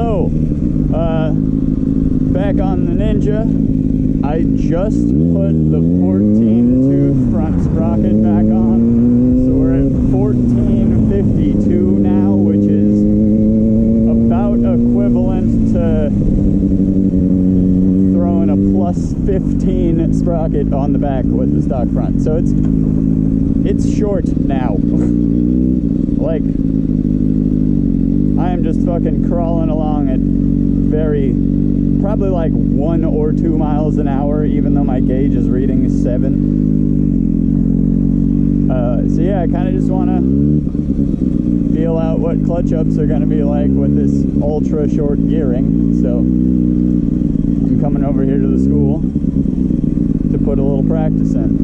So, back on the Ninja, I just put the 14-tooth front sprocket back on. So we're at 1452 now, which is about equivalent to throwing a plus 15 sprocket on the back with the stock front. So it's short now. Like, I am just fucking crawling along at probably like 1 or 2 miles an hour, even though my gauge is reading 7. So yeah, I kind of just want to feel out what clutch ups are going to be like with this ultra short gearing. So I'm coming over here to the school to put a little practice in.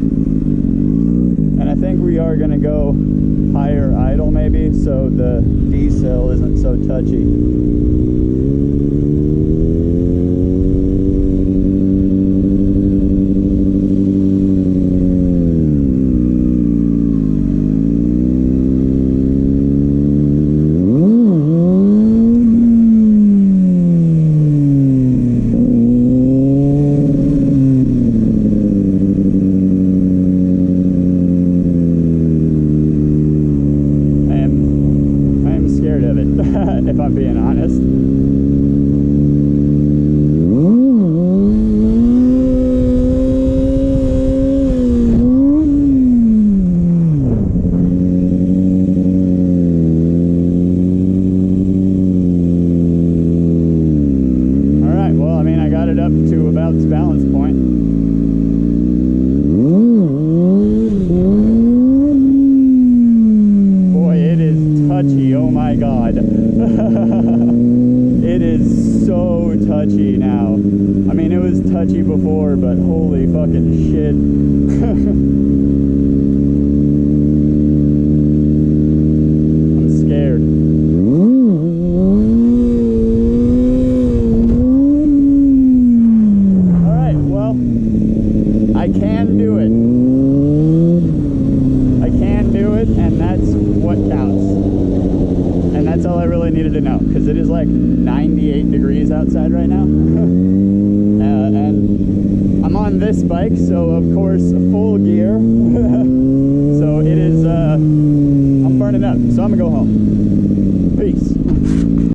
And I think we are going to go higher idle maybe, so the D-cell isn't so touchy. If I'm being honest. Alright, well, I mean, I got it up to about its balance point. Boy, it is touchy, oh my god. It is so touchy now. I mean, it was touchy before, but holy fucking shit. I'm scared. Alright, well, I can do it. I can do it, and that's what counts. And that's all I really needed to know, because it is like 98 degrees outside right now. And I'm on this bike, so of course full gear. So it is, I'm burning up, so I'm gonna go home.